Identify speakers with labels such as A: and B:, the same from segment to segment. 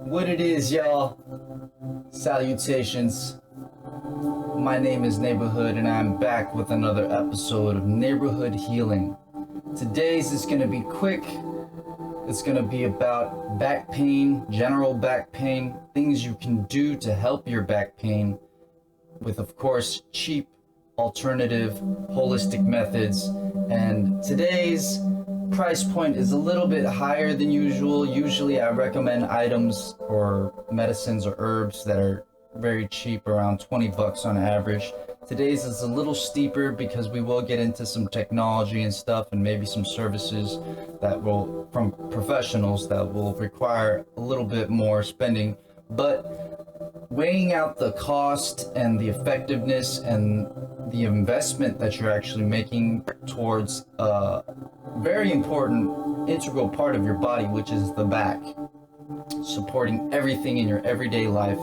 A: What it is, y'all? Salutations. My name is Neighborhood and I'm back with another episode of Neighborhood Healing. Today's is going to be quick. It's going to be about back pain, general back pain, things you can do to help your back pain with, of course, cheap, alternative, holistic methods. And today's price point is a little bit higher than usual. Usually I recommend items or medicines or herbs that are very cheap, around 20 bucks on average. Today's is a little steeper because we will get into some technology and stuff and maybe some services that will, from professionals, that will require a little bit more spending. But weighing out the cost and the effectiveness and the investment that you're actually making towards a very important integral part of your body, which is the back, supporting everything in your everyday life.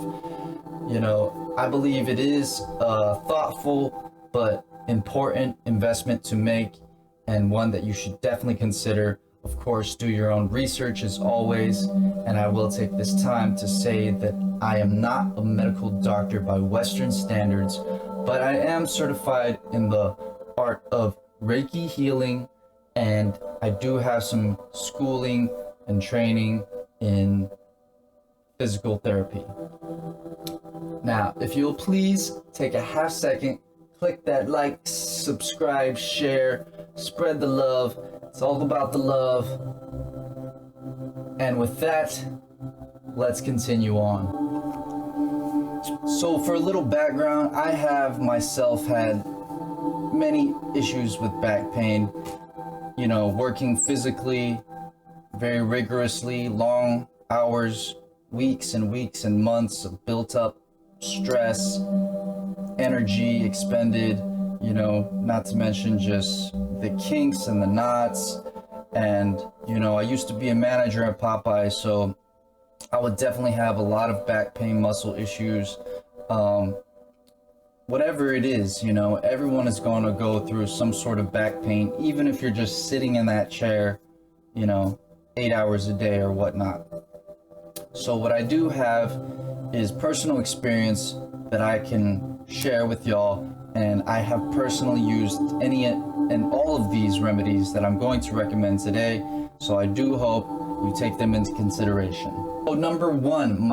A: You know, I believe it is a thoughtful but important investment to make, and one that you should definitely consider. Of course, do your own research as always, and I will take this time to say that I am not a medical doctor by Western standards, but I am certified in the art of Reiki healing, and I do have some schooling and training in physical therapy. Now, if you'll please take a half second, click that like, subscribe, share, spread the love. It's all about the love. And with that, let's continue on. So for a little background, I have myself had many issues with back pain. You know, working physically, very rigorously, long hours, weeks and weeks and months of built up stress, energy expended, you know, not to mention just the kinks and the knots. And, you know, I used to be a manager at Popeye, so I would definitely have a lot of back pain, muscle issues. Whatever it is, you know, everyone is going to go through some sort of back pain, even if you're just sitting in that chair, you know, 8 hours a day or whatnot. So what I do have is personal experience that I can share with y'all, and I have personally used any and all of these remedies that I'm going to recommend today, so I do hope you take them into consideration. So number one,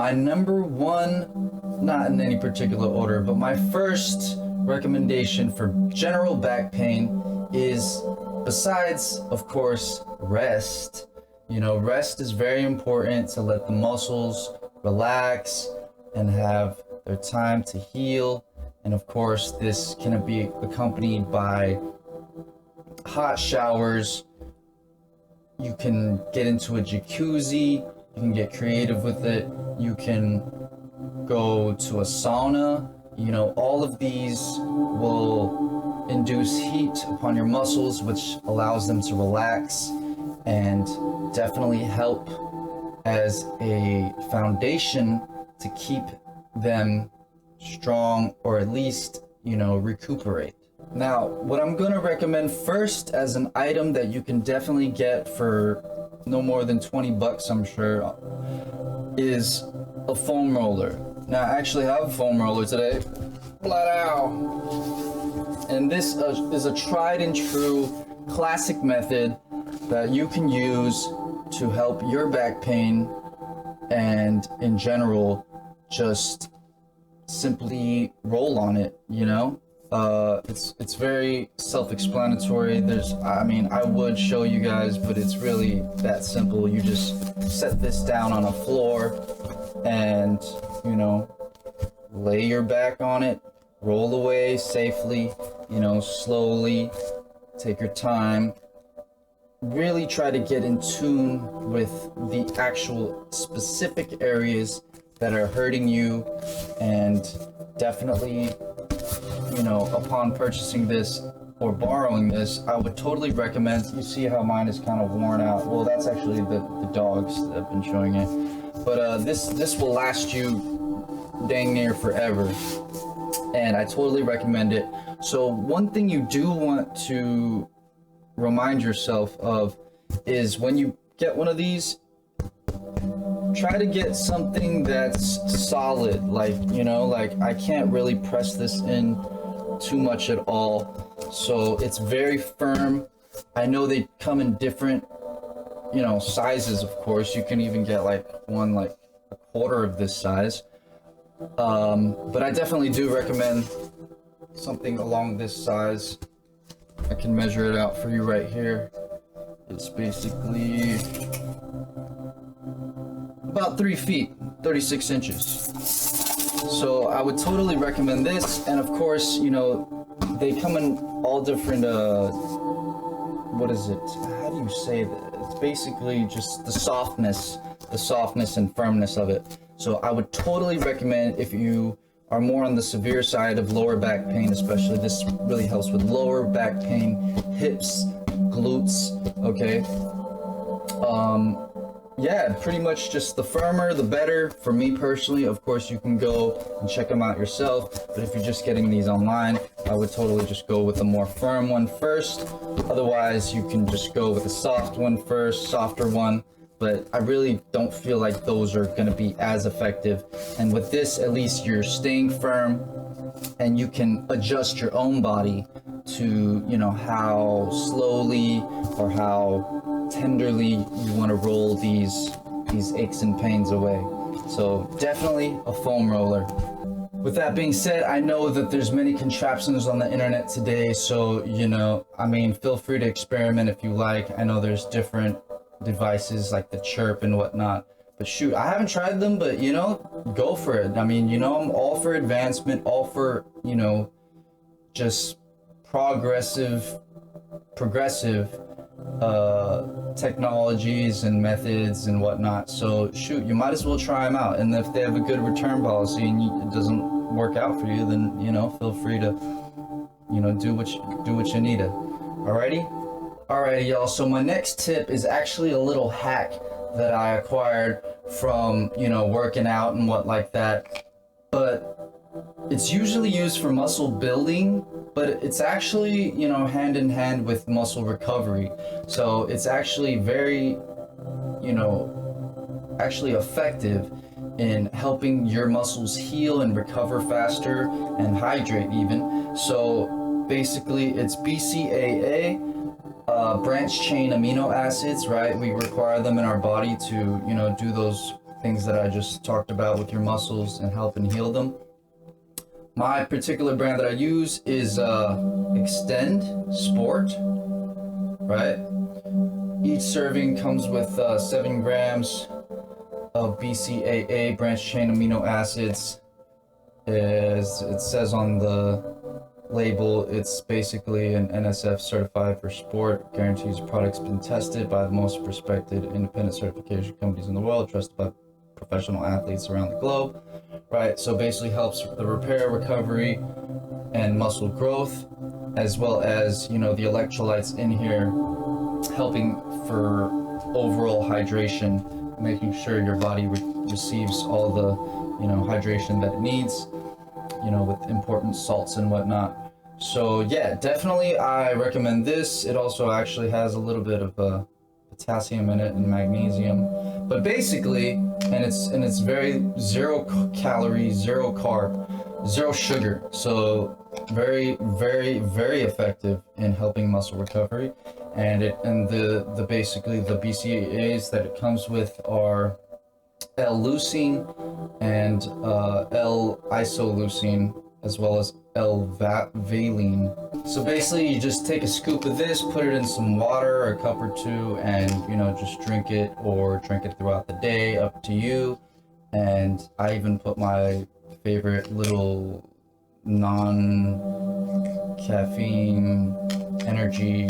A: not in any particular order, but my first recommendation for general back pain is, besides, of course, rest. You know, rest is very important to let the muscles relax and have their time to heal. And of course, this can be accompanied by hot showers. You can get into a jacuzzi. You can get creative with it. You can go to a sauna. You know, all of these will induce heat upon your muscles, which allows them to relax and definitely help as a foundation to keep them strong, or at least, you know, recuperate. Now, what I'm going to recommend first as an item that you can definitely get for no more than 20 bucks, I'm sure, is a foam roller. Now, I actually have a foam roller today. Flat out. And this is a tried and true classic method that you can use to help your back pain, and in general, just simply roll on it, you know? It's very self-explanatory. I would show you guys, but it's really that simple. You just set this down on a floor and, you know, lay your back on it, roll away safely, you know, slowly, take your time. Really try to get in tune with the actual specific areas that are hurting you, and definitely, you know, upon purchasing this or borrowing this, I would totally recommend. You see how mine is kind of worn out. Well, that's actually the dogs that have been showing it. But this will last you dang near forever, and I totally recommend it. So one thing you do want to remind yourself of is, when you get one of these, try to get something that's solid, like, you know, like I can't really press this in too much at all, so it's very firm. I know they come in different, you know, sizes. Of course, you can even get like one like a quarter of this size, but I definitely do recommend something along this size. I can measure it out for you right here. It's basically about 3 feet, 36 inches. So I would totally recommend this. And of course, you know, they come in all different, what is it? How do you say that? It's basically just the softness and firmness of it. So I would totally recommend, if you are more on the severe side of lower back pain, especially, this really helps with lower back pain, hips, glutes, okay? Yeah, pretty much just the firmer, the better. For me personally, of course, you can go and check them out yourself, but if you're just getting these online, I would totally just go with the more firm one first. Otherwise, you can just go with the soft one first, softer one, but I really don't feel like those are gonna be as effective. And with this, at least you're staying firm, and you can adjust your own body to, you know, how slowly or how tenderly you want to roll these aches and pains away. So definitely a foam roller. With that being said, I know that there's many contraptions on the internet today, so, you know, I mean, feel free to experiment if you like. I know there's different devices like the Chirp and whatnot, but shoot, I haven't tried them, but, you know, go for it. I mean, you know, I'm all for advancement, all for, you know, just progressive technologies and methods and whatnot. So shoot, you might as well try them out. And if they have a good return policy and it doesn't work out for you, then, you know, feel free to, you know, do what you need to. Alrighty, y'all. So my next tip is actually a little hack that I acquired from, you know, working out and what like that. But it's usually used for muscle building, but it's actually, you know, hand in hand with muscle recovery. So it's actually very, you know, actually effective in helping your muscles heal and recover faster and hydrate even. So basically it's BCAA, branch chain amino acids, right? We require them in our body to, you know, do those things that I just talked about with your muscles and help and heal them. My particular brand that I use is Extend Sport, right? Each serving comes with 7 grams of BCAA, branch chain amino acids. As it says on the label, it's basically an NSF certified for sport, guarantees the product's been tested by the most respected independent certification companies in the world, trusted by professional athletes around the globe, right? So basically helps the repair, recovery, and muscle growth, as well as, you know, the electrolytes in here helping for overall hydration, making sure your body receives all the, you know, hydration that it needs, you know, with important salts and whatnot. So yeah, definitely I recommend this. It also actually has a little bit of potassium in it and magnesium, but basically, and it's very 0 calories, 0 carb, 0 sugar. So very, very, very effective in helping muscle recovery. And the basically the BCAAs that it comes with are L-leucine and L-isoleucine, as well as L-valine. So basically you just take a scoop of this, put it in some water, a cup or two, and, you know, just drink it, or drink it throughout the day, up to you. And I even put my favorite little non-caffeine energy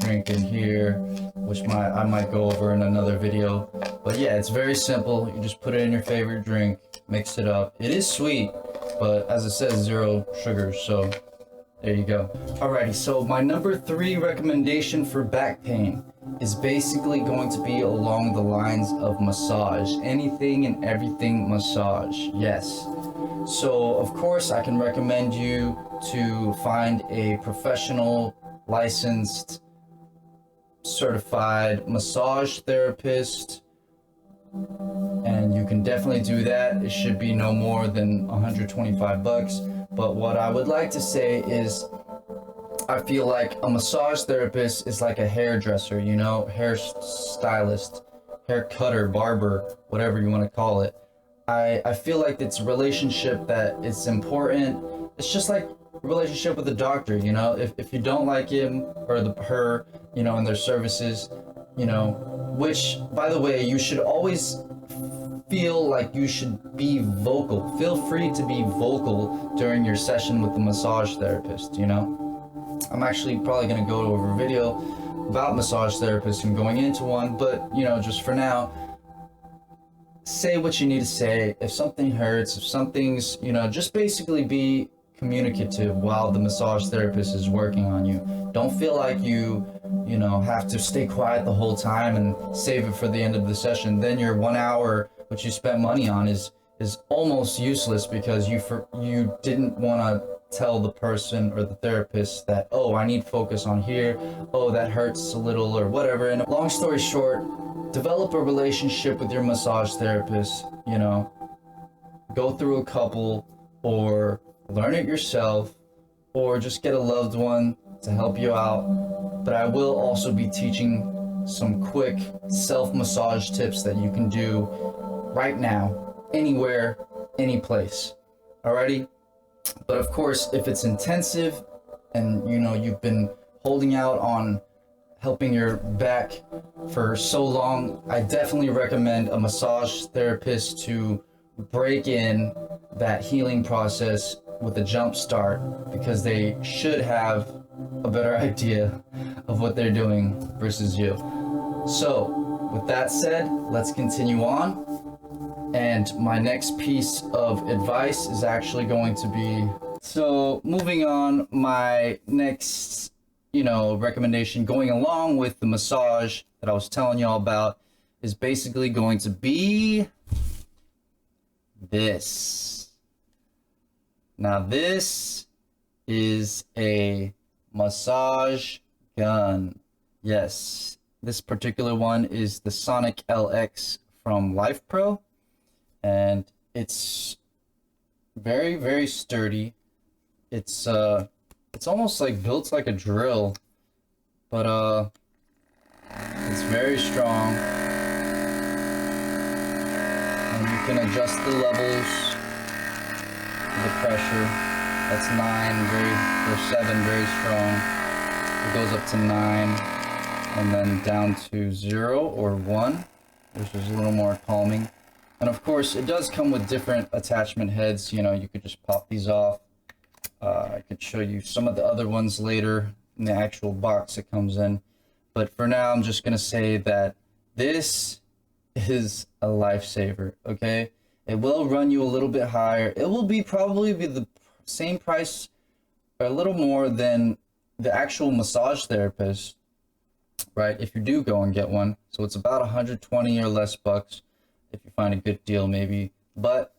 A: drink in here, which I might go over in another video. But yeah, it's very simple. You just put it in your favorite drink, mix it up. It is sweet, but as it says, 0 sugar, so there you go. Alrighty, so my number 3 recommendation for back pain is basically going to be along the lines of massage. Anything and everything massage, yes. So of course I can recommend you to find a professional, licensed, certified massage therapist, and you can definitely do that. It should be no more than 125 bucks. But what I would like to say is, I feel like a massage therapist is like a hairdresser, you know, hair stylist, hair cutter, barber, whatever you want to call it. I feel like it's a relationship that it's important. It's just like a relationship with a doctor, you know. If you don't like him or her, you know, and their services, you know, which, by the way, you should always feel like you should be vocal. Feel free to be vocal during your session with the massage therapist, you know. I'm actually probably going to go over a video about massage therapists and going into one, but, you know, just for now, say what you need to say. If something hurts, if something's, you know, just basically be communicative while the massage therapist is working on you. Don't feel like you know, have to stay quiet the whole time and save it for the end of the session. Then your 1 hour, which you spent money on, is almost useless because you didn't want to tell the person or the therapist that, oh, I need focus on here, oh, that hurts a little or whatever. And long story short, develop a relationship with your massage therapist, you know, go through a couple or learn it yourself or just get a loved one to help you out. But I will also be teaching some quick self-massage tips that you can do right now, anywhere, any place. Alrighty? But of course, if it's intensive and, you know, you've been holding out on helping your back for so long, I definitely recommend a massage therapist to break in that healing process with a jump start, because they should have a better idea of what they're doing versus you. So with that said, let's continue on. And my next piece of advice is actually going to be, so moving on, my next, you know, recommendation going along with the massage that I was telling y'all about is basically going to be this. Now this is a massage gun. Yes, this particular one is the Sonic LX from Life Pro, and it's very, very sturdy. It's almost like built like a drill, but it's very strong, and you can adjust the levels of the pressure. That's 9 or 7, very strong. It goes up to 9 and then down to 0 or 1, which is a little more calming. And of course, it does come with different attachment heads. You know, you could just pop these off. I could show you some of the other ones later in the actual box it comes in. But for now, I'm just going to say that this is a lifesaver, okay? It will run you a little bit higher. It will probably be the same price or a little more than the actual massage therapist, right? If you do go and get one. So it's about 120 or less bucks if you find a good deal maybe. But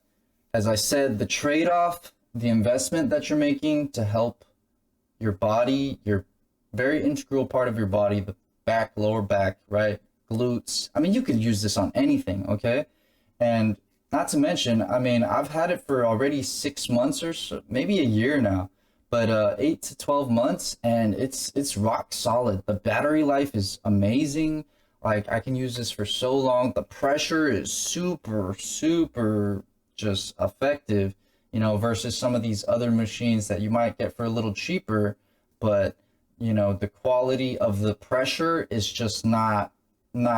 A: as I said, the trade-off, the investment that you're making to help your body, your very integral part of your body, the back, lower back, right? Glutes. I mean, you could use this on anything, okay? And not to mention, I mean, I've had it for already 6 months or so, maybe a year now, but 8 to 12 months, and it's rock solid. The battery life is amazing. Like, I can use this for so long. The pressure is super, super just effective, you know, versus some of these other machines that you might get for a little cheaper, but, you know, the quality of the pressure is just not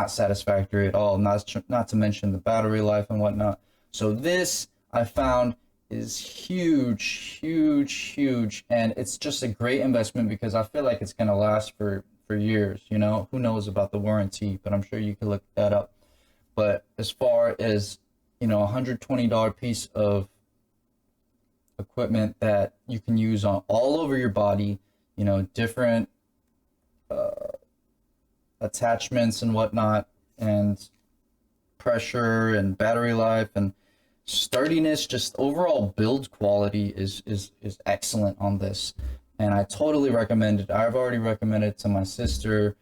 A: satisfactory at all, not to mention the battery life and whatnot. So this, I found, is huge, huge, huge, and it's just a great investment because I feel like it's going to last for years, you know. Who knows about the warranty, but I'm sure you can look that up. But as far as, you know, $120 piece of equipment that you can use on all over your body, you know, different attachments and whatnot, and pressure and battery life and sturdiness, just overall build quality is excellent on this, and I totally recommend it. I've already recommended it to my sister,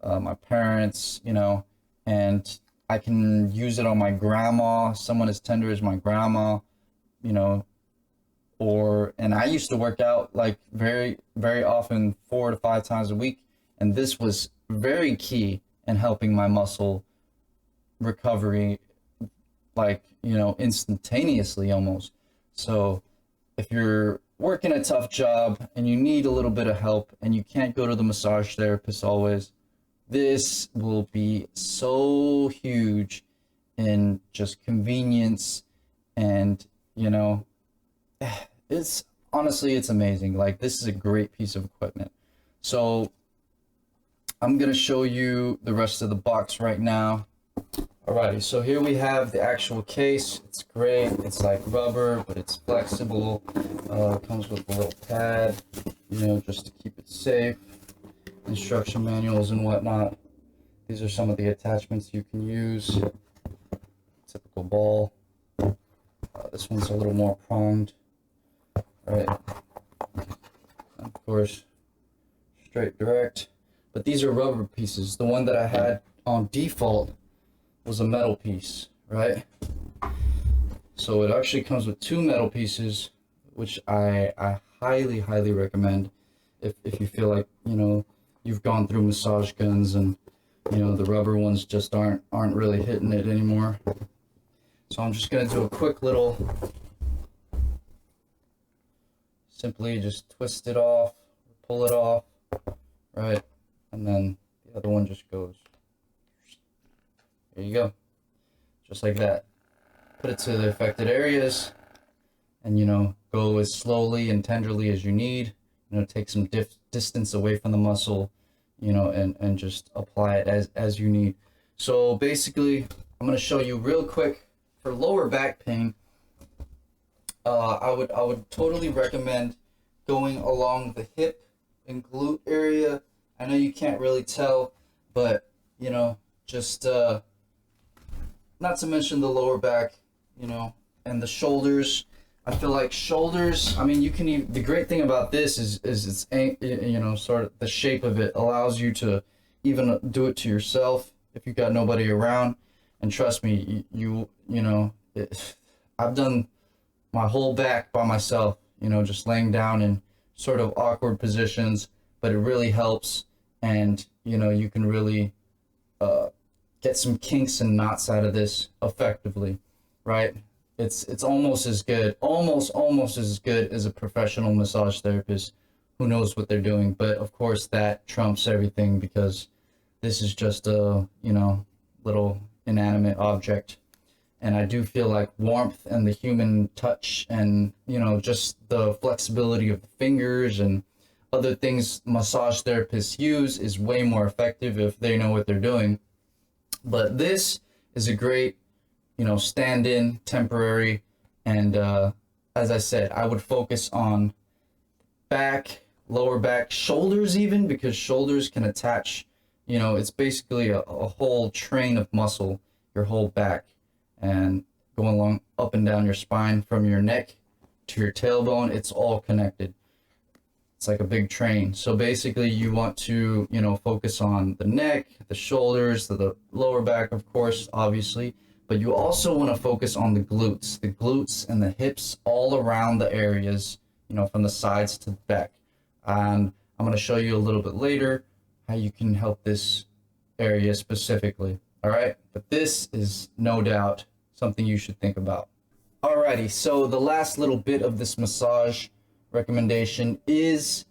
A: my parents, you know, and I can use it on my grandma, someone as tender as my grandma, you know, and I used to work out like very, very often, 4 to 5 times a week. And this was very key in helping my muscle recovery, like, you know, instantaneously almost. So if you're working a tough job and you need a little bit of help and you can't go to the massage therapist always, this will be so huge in just convenience. And, you know, it's honestly, it's amazing. Like, this is a great piece of equipment. So I'm gonna show you the rest of the box right now. Alrighty, so here we have the actual case. It's great. It's like rubber, but it's flexible. It comes with a little pad, you know, just to keep it safe. Instruction manuals and whatnot. These are some of the attachments you can use. Typical ball. This one's a little more pronged. Right. Of course, straight direct. But these are rubber pieces. The one that I had on default was a metal piece, right? So it actually comes with 2 metal pieces, which I highly, highly recommend if you feel like, you know, you've gone through massage guns and, you know, the rubber ones just aren't really hitting it anymore. So I'm just gonna do a quick little, simply just twist it off, pull it off, right? And then the other one just goes. There you go. Just like that. Put it to the affected areas and, you know, go as slowly and tenderly as you need. You know, take some distance away from the muscle, you know, and just apply it as you need. So basically, I'm going to show you real quick for lower back pain. I would totally recommend going along the hip and glute area. I know you can't really tell, but, you know, just not to mention the lower back, you know, and the shoulders. I feel like shoulders, I mean, you can even, the great thing about this is it's, you know, sort of the shape of it allows you to even do it to yourself if you've got nobody around. And trust me, you know, I've done my whole back by myself, you know, just laying down in sort of awkward positions, but it really helps. And, you know, you can really get some kinks and knots out of this effectively, right? It's almost as good, almost as good as a professional massage therapist who knows what they're doing. But of course that trumps everything because this is just a, you know, little inanimate object. And I do feel like warmth and the human touch and, you know, just the flexibility of the fingers and other things massage therapists use is way more effective if they know what they're doing. But this is a great, you know, stand-in, temporary, and as I said, I would focus on back, lower back, shoulders even, because shoulders can attach, you know, it's basically a whole train of muscle, your whole back, and going along up and down your spine from your neck to your tailbone, it's all connected. It's like a big train. So basically you want to, you know, focus on the neck, the shoulders, the lower back, of course, obviously, but you also want to focus on the glutes and the hips all around the areas, you know, from the sides to the back. And I'm going to show you a little bit later how you can help this area specifically. All right. But this is no doubt something you should think about. Alrighty. So the last little bit of this massage recommendation is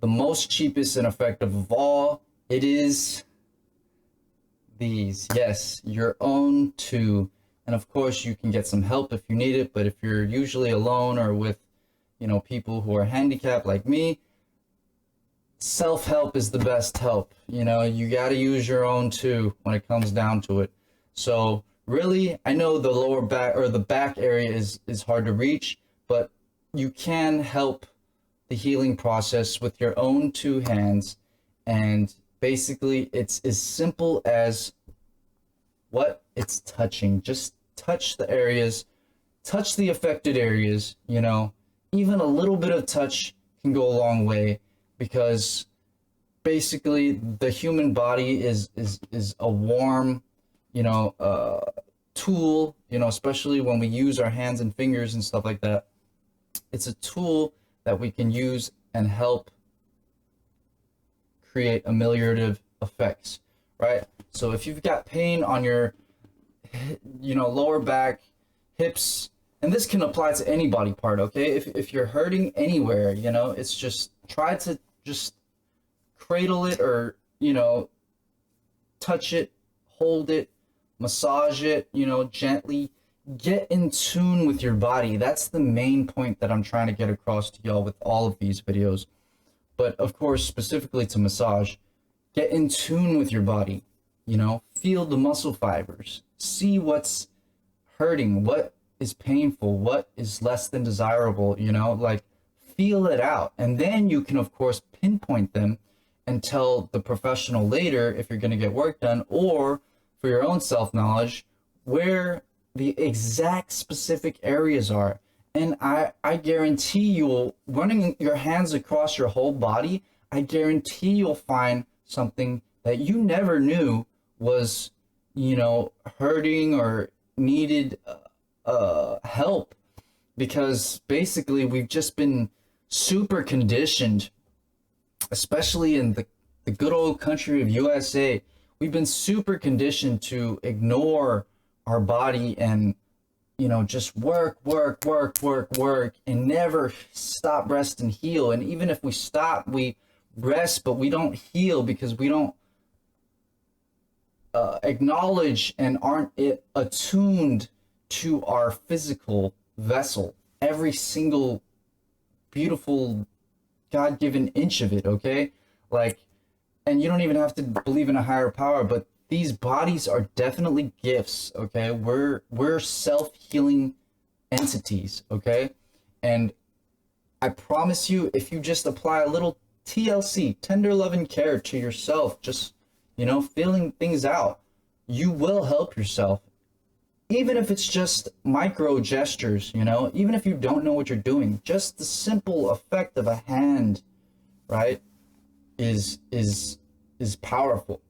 A: the most cheapest and effective of all. It is these. Yes, your own two. And of course you can get some help if you need it, but if you're usually alone or with, you know, people who are handicapped like me, self-help is the best help. You know, you got to use your own too when it comes down to it. So really, I know the lower back or the back area is hard to reach, but you can help the healing process with your own 2 hands. And basically it's as simple as what? It's touching. Just touch the areas, touch the affected areas, you know, even a little bit of touch can go a long way, because basically the human body is a warm, tool, especially when we use our hands and fingers and stuff like that. It's a tool that we can use and help create ameliorative effects, right? So if you've got pain on your, lower back, hips, and this can apply to any body part, okay? If you're hurting anywhere, it's just try to just cradle it or, touch it, hold it, massage it, gently. Get in tune with your body. That's the main point that I'm trying to get across to y'all with all of these videos. But of course, specifically to massage, get in tune with your body, feel the muscle fibers, see what's hurting, what is painful, what is less than desirable, like feel it out. And then you can, of course, pinpoint them and tell the professional later if you're going to get work done, or for your own self-knowledge, where the exact specific areas are. And I guarantee you'll, running your hands across your whole body, I guarantee you'll find something that you never knew was, hurting or needed help. Because basically we've just been super conditioned, especially in the good old country of USA. We've been super conditioned to ignore our body and, just work, and never stop, rest, and heal. And even if we stop, we rest, but we don't heal because we don't acknowledge and aren't attuned to our physical vessel. Every single beautiful God-given inch of it, okay? And you don't even have to believe in a higher power, but these bodies are definitely gifts, okay? We're self-healing entities, okay? And I promise you, if you just apply a little TLC, tender love and care to yourself, just, feeling things out, you will help yourself. Even if it's just micro gestures, even if you don't know what you're doing, just the simple effect of a hand, right, is powerful.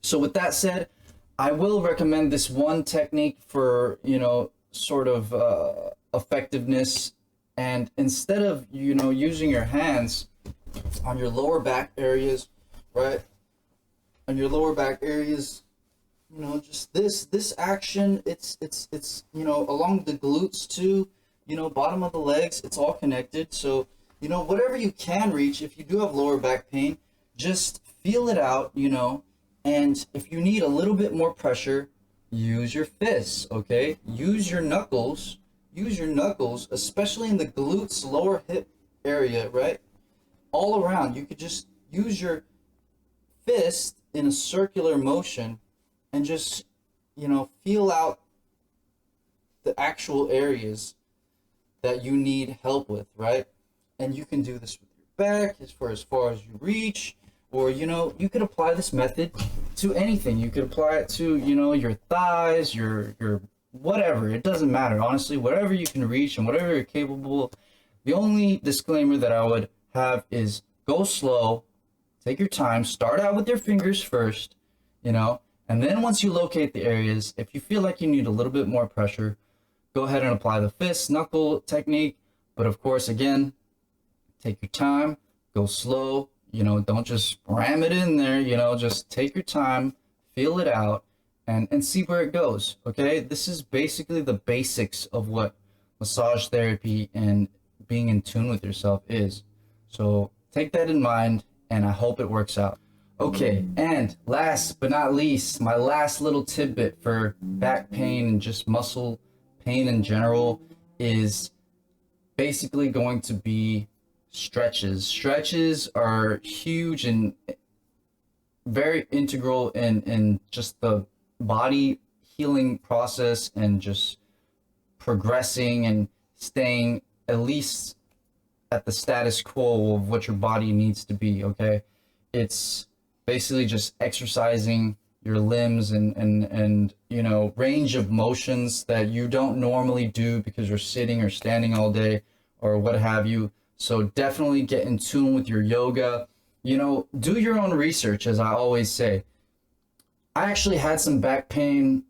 A: So with that said, I will recommend this one technique for, sort of effectiveness. And instead of, using your hands on your lower back areas, right? On your lower back areas, just this action, it's along the glutes too, bottom of the legs, it's all connected. So, whatever you can reach, if you do have lower back pain, just feel it out, and if you need a little bit more pressure, use your fists, okay? Use your knuckles, especially in the glutes, lower hip area, right? All around, you could just use your fist in a circular motion and just, feel out the actual areas that you need help with, right? And you can do this with your back as far as you reach, or, you could apply this method to anything. You could apply it to, your thighs, your whatever. It doesn't matter, honestly, whatever you can reach and whatever you're capable. The only disclaimer that I would have is go slow, take your time, start out with your fingers first, and then once you locate the areas, if you feel like you need a little bit more pressure, go ahead and apply the fist knuckle technique. But of course, again, take your time, go slow, don't just ram it in there, just take your time, feel it out, and see where it goes, okay? This is basically the basics of what massage therapy and being in tune with yourself is. So take that in mind, and I hope it works out. Okay, and last but not least, my last little tidbit for back pain and just muscle pain in general is basically going to be stretches. Stretches are huge and very integral in just the body healing process and just progressing and staying at least at the status quo of what your body needs to be, okay? It's basically just exercising your limbs and range of motions that you don't normally do because you're sitting or standing all day or what have you. So definitely get in tune with your yoga. Do your own research, as I always say. I actually had some back pain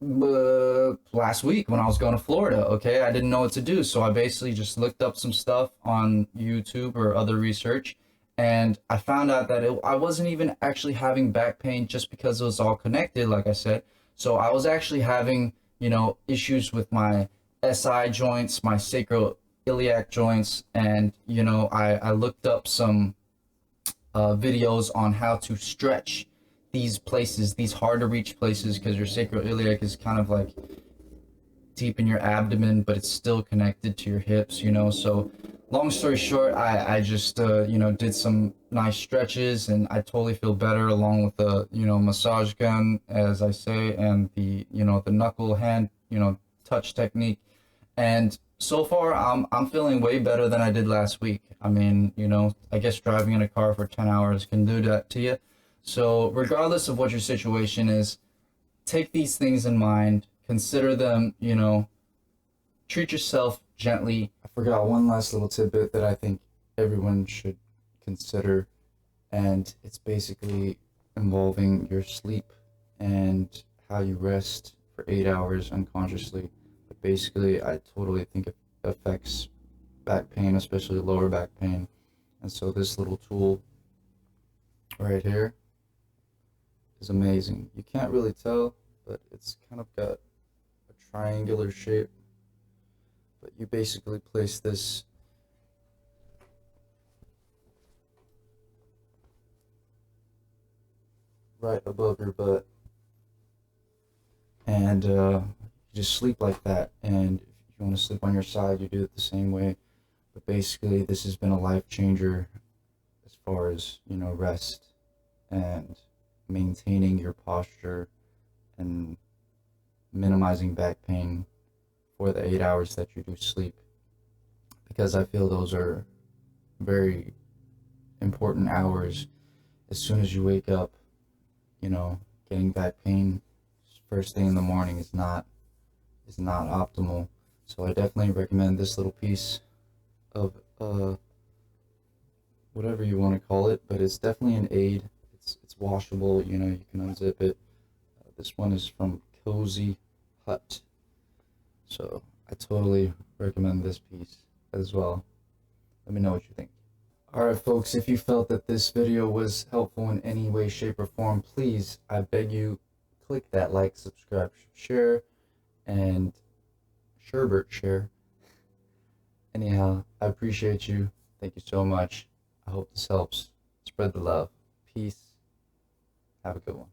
A: last week when I was going to Florida. Okay, I didn't know what to do, so I basically just looked up some stuff on YouTube or other research, and I found out that I wasn't even actually having back pain just because it was all connected, like I said. So I was actually having, issues with my SI joints, my sacroiliac joints, and I looked up some videos on how to stretch these places, these hard to reach places, because your sacroiliac is kind of like deep in your abdomen, but it's still connected to your hips, So, long story short, I just, did some nice stretches, and I totally feel better, along with the, massage gun, as I say, and the, the knuckle hand, touch technique. And so far, I'm feeling way better than I did last week. I mean, I guess driving in a car for 10 hours can do that to you. So, regardless of what your situation is, take these things in mind, consider them, treat yourself gently. I forgot one last little tidbit that I think everyone should consider, and it's basically involving your sleep and how you rest for 8 hours unconsciously. But basically, I totally think it affects back pain, especially lower back pain. And so this little tool right here is amazing. You can't really tell, but it's kind of got a triangular shape. But you basically place this right above your butt, and you just sleep like that. And if you want to sleep on your side, you do it the same way. But basically, this has been a life changer as far as, rest and maintaining your posture and minimizing back pain for the 8 hours that you do sleep, because I feel those are very important hours. As soon as you wake up, getting back pain first thing in the morning is not optimal. So I definitely recommend this little piece of whatever you want to call it, but it's definitely an aid. It's washable, you can unzip it. This one is from Cozy Hut. So I totally recommend this piece as well. Let me know what you think. Alright folks, if you felt that this video was helpful in any way, shape, or form, please, I beg you, click that like, subscribe, share, and sherbert share. Anyhow, I appreciate you. Thank you so much. I hope this helps. Spread the love. Peace. Have a good one.